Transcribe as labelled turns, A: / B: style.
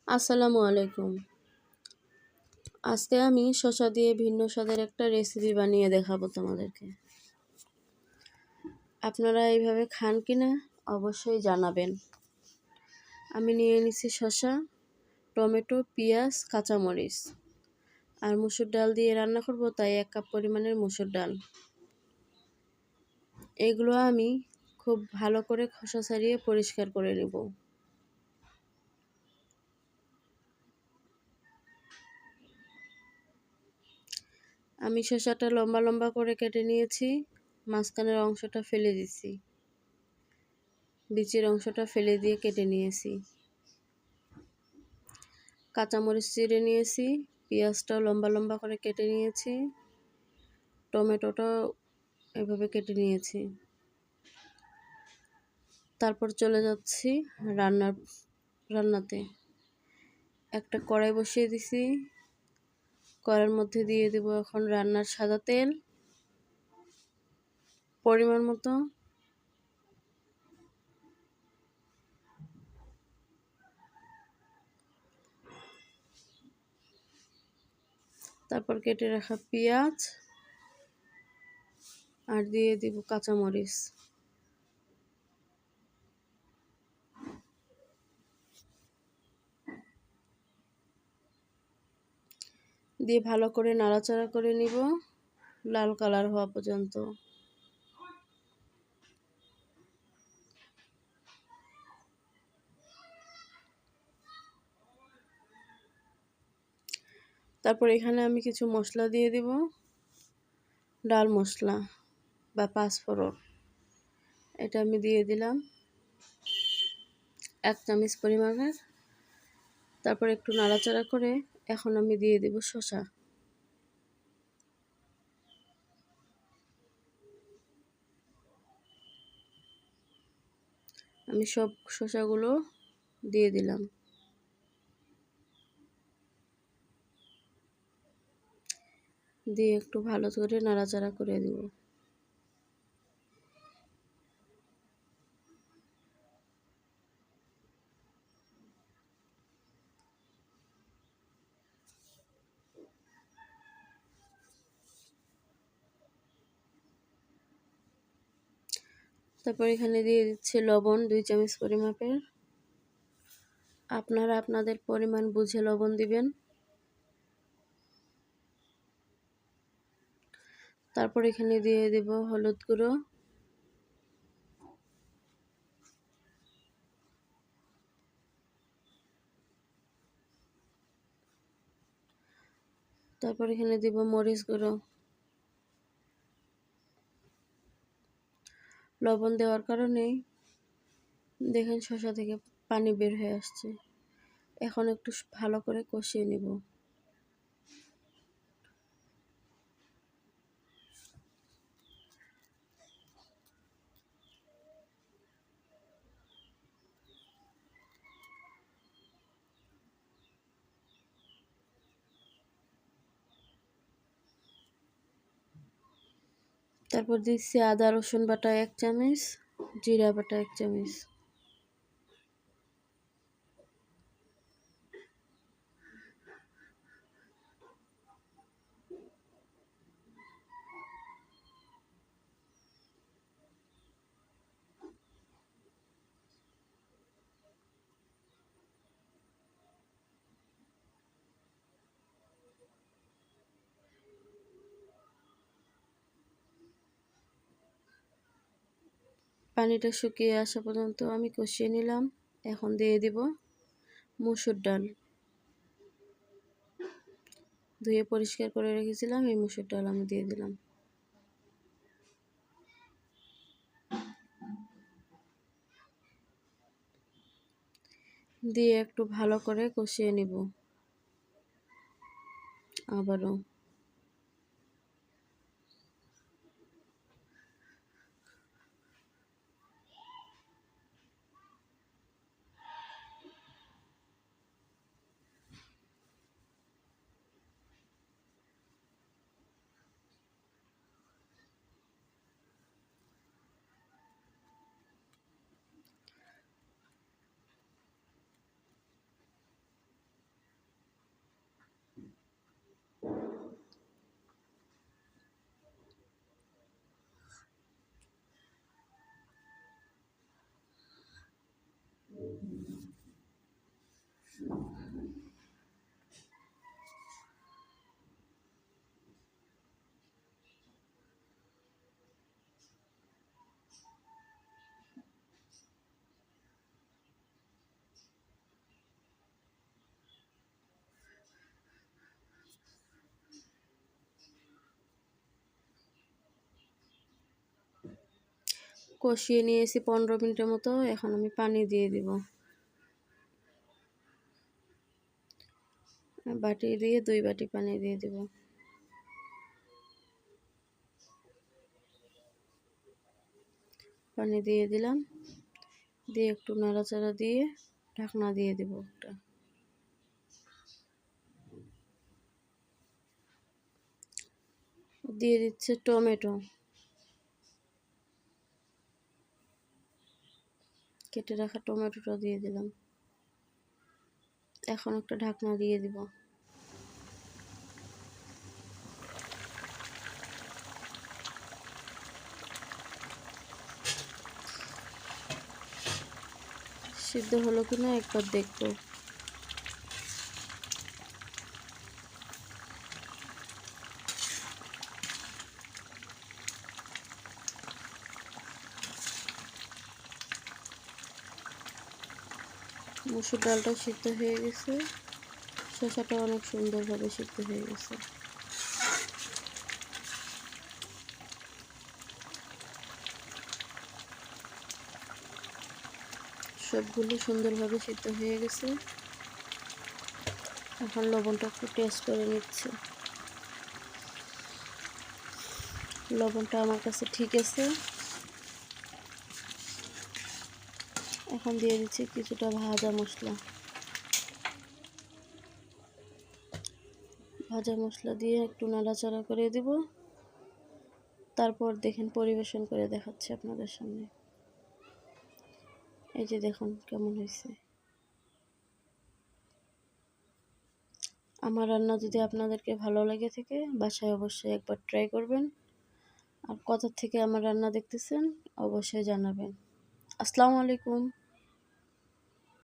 A: আসসালামু আলাইকুম। আজকে আমি শসা দিয়ে ভিন্ন স্বাদের একটা রেসিপি বানিয়ে দেখাবো তোমাদেরকে। আপনারা এইভাবে খান কিনা অবশ্যই জানাবেন। আমি নিয়ে নিছি শসা, টমেটো, পেঁয়াজ, কাঁচামরিচ আর মসুর ডাল দিয়ে রান্না করব, তাই 1 কাপ পরিমাণের মসুর ডাল। এগুলো আমি খুব ভালো করে খোসা ছাড়িয়ে পরিষ্কার করে নেব। আমি শসাটা লম্বা লম্বা করে কেটে নিয়েছি, মাঝখানের অংশটা ফেলে দিছি, বিচির অংশটা ফেলে দিয়ে কেটে নিয়েছি। কাঁচামরিচ চিড়ে নিয়েছি, পেঁয়াজটাও লম্বা লম্বা করে কেটে নিয়েছি, টমেটোটাও এভাবে কেটে নিয়েছি। তারপর চলে যাচ্ছি রান্নাতে। একটা কড়াই বসিয়ে দিছি, কড়াইয়ের মধ্যে দিয়ে দেব এখন রান্নার সাদা তেল পরিমাণ মতো। তারপর কেটে রাখা পেঁয়াজ আর দিয়ে দিব কাঁচামরিচ। দিয়ে ভালো করে নাড়াচাড়া করে নিব লাল কালার হওয়া পর্যন্ত। তারপর এখানে আমি কিছু মশলা দিয়ে দিব, ডাল মশলা বা পাঁচফোড়ন, এটা আমি দিয়ে দিলাম 1 চামচ পরিমাণের। তারপর একটু নাড়াচাড়া করে এখন আমি দিয়ে দিব শসা। আমি সব শসাগুলো দিয়ে দিলাম, দিয়ে একটু ভালো করে নাড়াচাড়া করে দিব। তারপর এখানে দিয়ে দিচ্ছি লবণ 2 চামচ পরিমাপের। আপনারা আপনাদের পরিমাণ বুঝে লবণ দিবেন। তারপর এখানে দিয়ে দেব হলুদ গুঁড়ো, তারপর এখানে দিব মরিচ গুঁড়ো। লবণ দেওয়ার কারণে দেখেন শসা থেকে পানি বের হয়ে আসছে। এখন একটু ভালো করে কষিয়ে নিব। তারপর দিচ্ছি আদা রসুন বাটা 1 চামচ, জিরা বাটা 1 চামচ। পানিটা শুকিয়ে আসা পর্যন্ত আমি কষিয়ে নিলাম। এখন দিয়ে দিব মসুর ডাল, ধুয়ে পরিষ্কার করে রেখেছিলাম এই মসুর ডাল আমি দিয়ে দিলাম। দিয়ে একটু ভালো করে কষিয়ে নিব আবারও। কষিয়ে নিয়েছি 15 মিনিটের মতো। এখন আমি পানি দিয়ে দিব। বাটি দিয়ে 2 বাটি পানি দিয়ে দিব। পানি দিয়ে দিলাম, দিয়ে একটু নাড়াচাড়া দিয়ে ঢাকনা দিয়ে দিব একটা। দিয়ে দিচ্ছে টমেটো, কেটে রাখা টমেটোটা দিয়ে দিলাম। এখন একটা ঢাকনা দিয়ে দিব। সিদ্ধ হলো কিনা একবার দেখবো। মসুর ডালটা সিদ্ধ হয়ে গেছে, শসাটা অনেক সুন্দরভাবে সিদ্ধ হয়ে গেছে। সবগুলো সুন্দরভাবে সিদ্ধ হয়ে গেছে। এখন লবণটা একটু টেস্ট করে নিচ্ছি। লবণটা আমার কাছে ঠিক আছে। এখন দিয়ে দিচ্ছি কিছুটা ভাজা মশলা। ভাজা মশলা দিয়ে একটু নাড়াচাড়া করে দিব। তারপর দেখেন পরিবেশন করে দেখাচ্ছি আপনাদের সামনে। এই যে দেখুন কেমন হয়েছে। আমার রান্না যদি আপনাদেরকে ভালো লেগে থাকে বাসায় অবশ্যই একবার ট্রাই করবেন। আর কোথা থেকে আমার রান্না দেখতেছেন অবশ্যই জানাবেন। আসসালামু আলাইকুম।